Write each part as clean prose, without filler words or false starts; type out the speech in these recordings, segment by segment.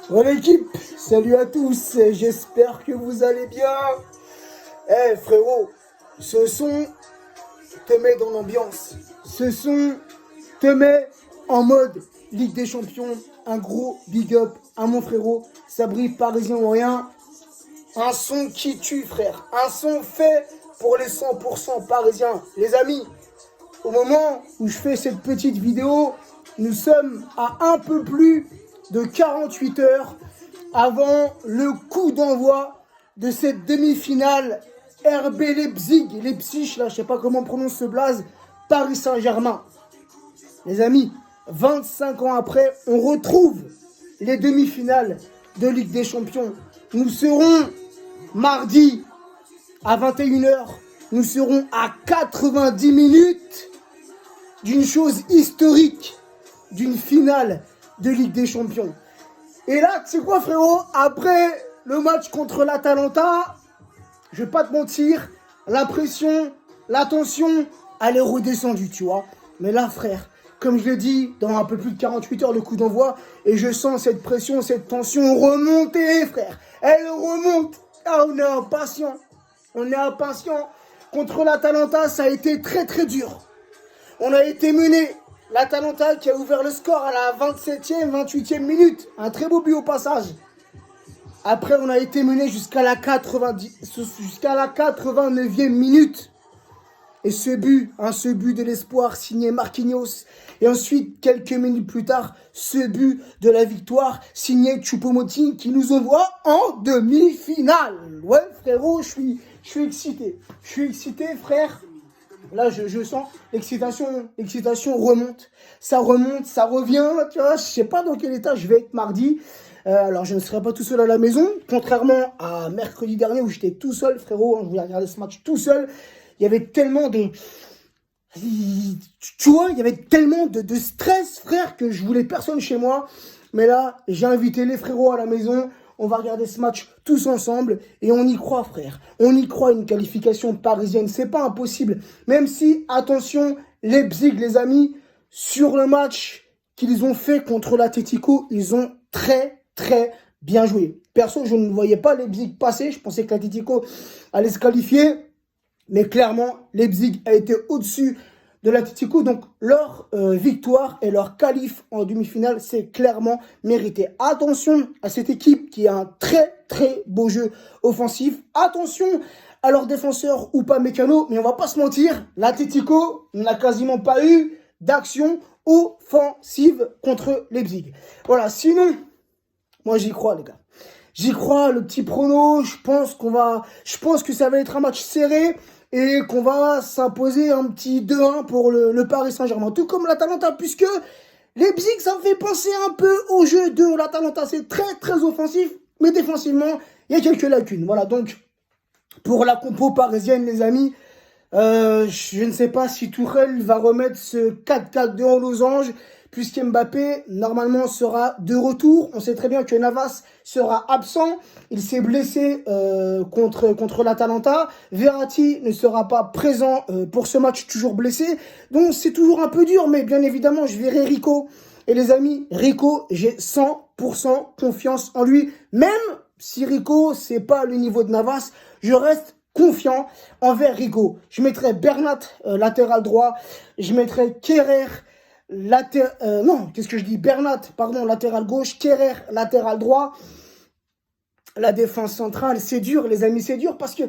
Voilà l'équipe, salut à tous, j'espère que vous allez bien. Eh frérot, ce son te met dans l'ambiance, ce son te met en mode Ligue des Champions. Un gros big up à mon frérot, Sabri Parisien ou rien. Un son qui tue frère, un son fait pour les 100% parisiens. Les amis, au moment où je fais cette petite vidéo, nous sommes à un peu plus de 48 heures avant le coup d'envoi de cette demi-finale RB Leipzig, là, je sais pas comment on prononce ce blaze, Paris Saint-Germain. Les amis, 25 ans après, on retrouve les demi-finales de Ligue des Champions. Nous serons mardi à 21 h, nous serons à 90 minutes d'une chose historique, d'une finale de Ligue des Champions. Et là, tu sais quoi frérot, après le match contre l'Atalanta, je vais pas te mentir, la pression, la tension, elle est redescendue, tu vois. Mais là frère, comme je l'ai dit, dans un peu plus de 48 heures, le coup d'envoi, et je sens cette pression, cette tension remonter, frère. Elle remonte. Ah, on est impatient. On est impatient. Contre l'Atalanta, ça a été très très dur. On a été mené. L'Atalanta qui a ouvert le score à la 27e, 28e minute. Un très beau but au passage. Après, on a été mené jusqu'à la 89e minute. Et ce but de l'espoir signé Marquinhos. Et ensuite, quelques minutes plus tard, ce but de la victoire signé Choupo-Moting qui nous envoie en demi-finale. Ouais, frérot, je suis excité. Je suis excité, frère. Là, je sens l'excitation remonte. Ça revient. Tu vois, je sais pas dans quel état je vais être mardi. Alors, je ne serai pas tout seul à la maison. Contrairement à mercredi dernier où j'étais tout seul, frérot. Je voulais regarder ce match tout seul. Il y avait tellement de... Tu vois, il y avait tellement de stress, frère, que je voulais personne chez moi. Mais là, j'ai invité les frérots à la maison. On va regarder ce match tous ensemble. Et on y croit, frère. On y croit, une qualification parisienne. C'est pas impossible. Même si, attention, Leipzig, les amis, sur le match qu'ils ont fait contre l'Atlético, ils ont très, très bien joué. Perso, je ne voyais pas Leipzig passer. Je pensais que l'Atlético allait se qualifier. Mais clairement, Leipzig a été au-dessus de l'Atlético. Donc, leur victoire et leur qualif en demi-finale, c'est clairement mérité. Attention à cette équipe qui a un très, très beau jeu offensif. Attention à leurs défenseurs ou pas Mécano. Mais on va pas se mentir, l'Atlético n'a quasiment pas eu d'action offensive contre Leipzig. Voilà, sinon, moi j'y crois les gars. J'y crois, le petit prono, je pense que ça va être un match serré et qu'on va s'imposer un petit 2-1 pour le Paris Saint-Germain. Tout comme l'Atalanta, puisque Leipzig, ça me fait penser un peu au jeu de l'Atalanta. C'est très, très offensif, mais défensivement, il y a quelques lacunes. Voilà, donc, pour la compo parisienne, les amis, je ne sais pas si Tuchel va remettre ce 4-4-2 en losange, puisqu'Mbappé, normalement, sera de retour. On sait très bien que Navas sera absent. Il s'est blessé contre l'Atalanta. Verratti ne sera pas présent pour ce match, toujours blessé. Donc, c'est toujours un peu dur, mais bien évidemment, je verrai Rico. Et les amis, Rico, j'ai 100% confiance en lui. Même si Rico, c'est pas le niveau de Navas, je reste confiant envers Rico. Je mettrai Bernat latéral droit. Je mettrai Kerrer Bernat, pardon, latéral gauche, Kerrer, latéral droit. La défense centrale, c'est dur, les amis, c'est dur parce que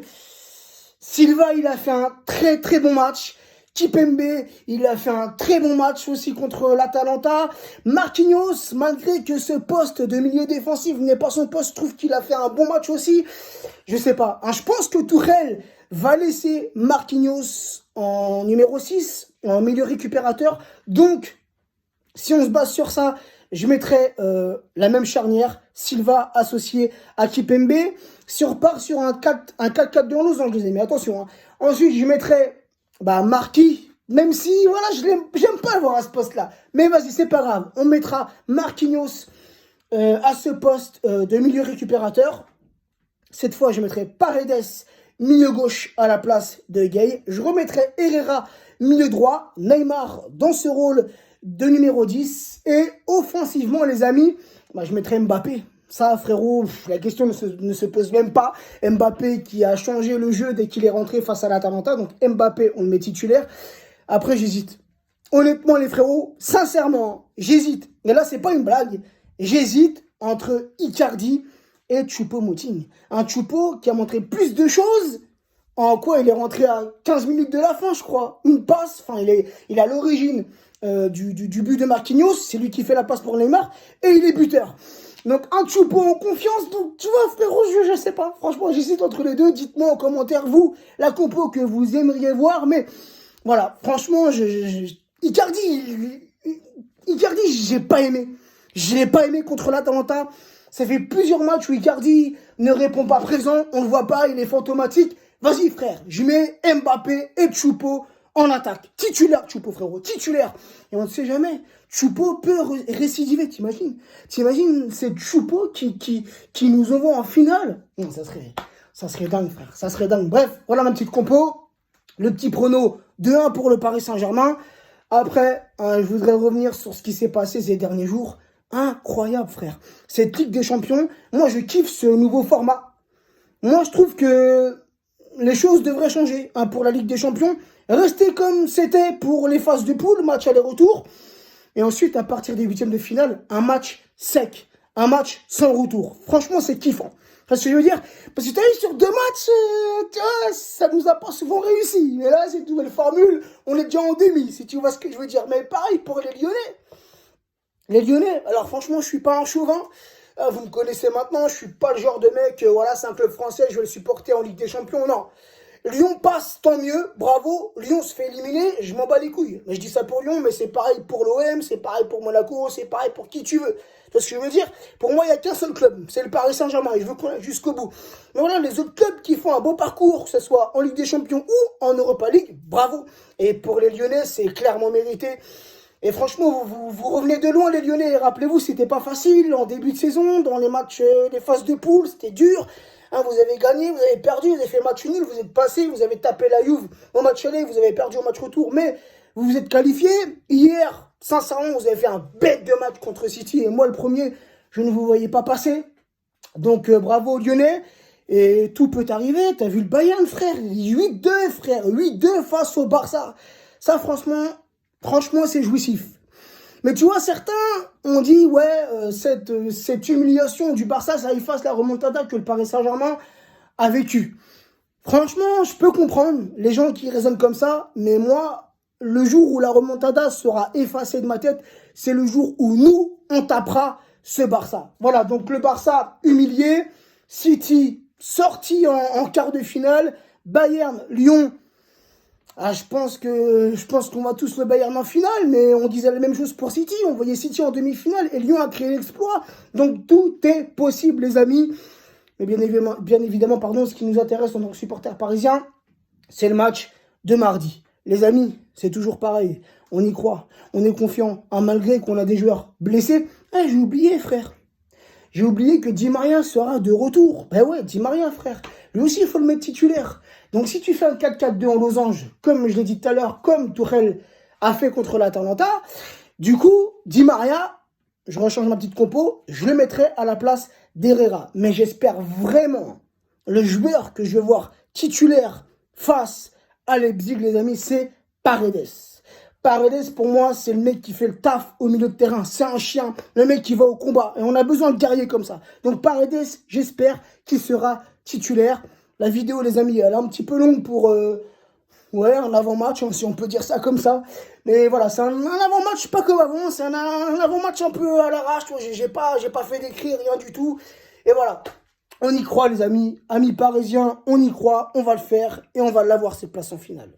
Silva, il a fait un très très bon match. Kimpembe, il a fait un très bon match aussi contre l'Atalanta. Marquinhos, malgré que ce poste de milieu défensif n'est pas son poste, je trouve qu'il a fait un bon match aussi. Je sais pas. Je pense que Tuchel va laisser Marquinhos en numéro 6, en milieu récupérateur. Donc, si on se base sur ça, je mettrai la même charnière, Silva associé à Kimpembe. Si on repart sur un 4-4-2 en losange, les amis, attention. Ensuite, je mettrai Marquis, même si, voilà, j'aime pas le voir à ce poste-là. Mais vas-y, c'est pas grave. On mettra Marquinhos à ce poste de milieu récupérateur. Cette fois, je mettrai Paredes milieu gauche à la place de Gueye. Je remettrai Herrera milieu droit, Neymar dans ce rôle de numéro 10. Et offensivement, les amis, je mettrai Mbappé. Ça, frérot, la question ne se pose même pas. Mbappé qui a changé le jeu dès qu'il est rentré face à l'Atalanta. Donc Mbappé, on le met titulaire. Après, j'hésite. Honnêtement, les frérots, sincèrement, j'hésite. Mais là, c'est pas une blague. J'hésite entre Icardi et Choupo-Moting. Un Choupo qui a montré plus de choses. En quoi il est rentré à 15 minutes de la fin, je crois. Une passe. Enfin, il est à l'origine du but de Marquinhos. C'est lui qui fait la passe pour Neymar. Et il est buteur. Donc, un Choupo en confiance. Donc, tu vois, frérot, je sais pas. Franchement, j'hésite entre les deux. Dites-moi en commentaire, vous, la compo que vous aimeriez voir. Mais voilà, franchement, Icardi, j'ai pas aimé. Je l'ai pas aimé contre l'Atalanta. Ça fait plusieurs matchs où Icardi ne répond pas présent. On le voit pas, il est fantomatique. Vas-y, frère, je mets Mbappé et Choupo en attaque. Titulaire, Choupo, frérot, titulaire. Et on ne sait jamais. Choupo peut récidiver, t'imagines? T'imagines, c'est Choupo qui nous envoie en finale. Non, ça serait dingue, frère. Ça serait dingue. Bref, voilà ma petite compo. Le petit prono 2-1 pour le Paris Saint-Germain. Après, je voudrais revenir sur ce qui s'est passé ces derniers jours. Incroyable, frère. Cette Ligue des Champions, moi, je kiffe ce nouveau format. Moi, je trouve que les choses devraient changer pour la Ligue des Champions. Rester comme c'était pour les phases de poule, match aller-retour. Et ensuite, à partir des huitièmes de finale, un match sec. Un match sans retour. Franchement, c'est kiffant. Parce que je veux dire, parce que tu as vu sur 2 matchs, tu vois, ça nous a pas souvent réussi. Mais là, c'est une nouvelle formule, on est déjà en demi, si tu vois ce que je veux dire. Mais pareil pour les Lyonnais. Les Lyonnais, alors franchement, je suis pas un chauvin. Vous me connaissez maintenant, je suis pas le genre de mec, voilà, c'est un club français, je vais le supporter en Ligue des Champions, non. Lyon passe, tant mieux, bravo. Lyon se fait éliminer, je m'en bats les couilles. Mais je dis ça pour Lyon, mais c'est pareil pour l'OM, c'est pareil pour Monaco, c'est pareil pour qui tu veux. Tu vois ce que je veux dire? Pour moi, il n'y a qu'un seul club, c'est le Paris Saint-Germain, et je veux qu'on aille jusqu'au bout. Mais voilà, les autres clubs qui font un beau parcours, que ce soit en Ligue des Champions ou en Europa League, bravo. Et pour les Lyonnais, c'est clairement mérité. Et franchement, vous revenez de loin, les Lyonnais. Rappelez-vous, c'était pas facile en début de saison, dans les matchs, les phases de poule, c'était dur. Vous avez gagné, vous avez perdu, vous avez fait match nul, vous êtes passé, vous avez tapé la Juve au match aller, vous avez perdu au match retour, mais vous vous êtes qualifié. Hier, sincèrement, vous avez fait un bête de match contre City, et moi, le premier, je ne vous voyais pas passer. Donc, bravo aux Lyonnais. Et tout peut arriver. T'as vu le Bayern, frère? 8-2, frère. 8-2 face au Barça. Ça, franchement, c'est jouissif. Mais tu vois, certains ont dit, ouais, cette humiliation du Barça, ça efface la remontada que le Paris Saint-Germain a vécue. Franchement, je peux comprendre les gens qui raisonnent comme ça, mais moi, le jour où la remontada sera effacée de ma tête, c'est le jour où nous, on tapera ce Barça. Voilà, donc le Barça humilié, City sorti en quart de finale, Bayern, Lyon. Je pense qu'on va tous le Bayern en finale, mais on disait la même chose pour City. On voyait City en demi-finale et Lyon a créé l'exploit. Donc tout est possible, les amis. Mais bien évidemment, ce qui nous intéresse en tant que supporters parisiens, c'est le match de mardi. Les amis, c'est toujours pareil. On y croit, on est confiant, malgré qu'on a des joueurs blessés. J'ai oublié, frère. J'ai oublié que Di Maria sera de retour. Ben ouais, Di Maria, frère. Lui aussi, il faut le mettre titulaire. Donc, si tu fais un 4-4-2 en losange, comme je l'ai dit tout à l'heure, comme Tuchel a fait contre l'Atalanta, du coup, Di Maria, je rechange ma petite compo, je le mettrai à la place d'Herrera. Mais j'espère vraiment, le joueur que je vais voir titulaire face à Leipzig, les amis, c'est Paredes. Paredes, pour moi, c'est le mec qui fait le taf au milieu de terrain. C'est un chien, le mec qui va au combat. Et on a besoin de guerriers comme ça. Donc Paredes, j'espère qu'il sera titulaire. La vidéo, les amis, elle est un petit peu longue pour un avant-match, si on peut dire ça comme ça. Mais voilà, c'est un avant-match pas comme avant. C'est un avant-match un peu à l'arrache. J'ai pas fait d'écrit, rien du tout. Et voilà, on y croit, les amis. Amis parisiens, on y croit. On va le faire et on va l'avoir, cette place en finale.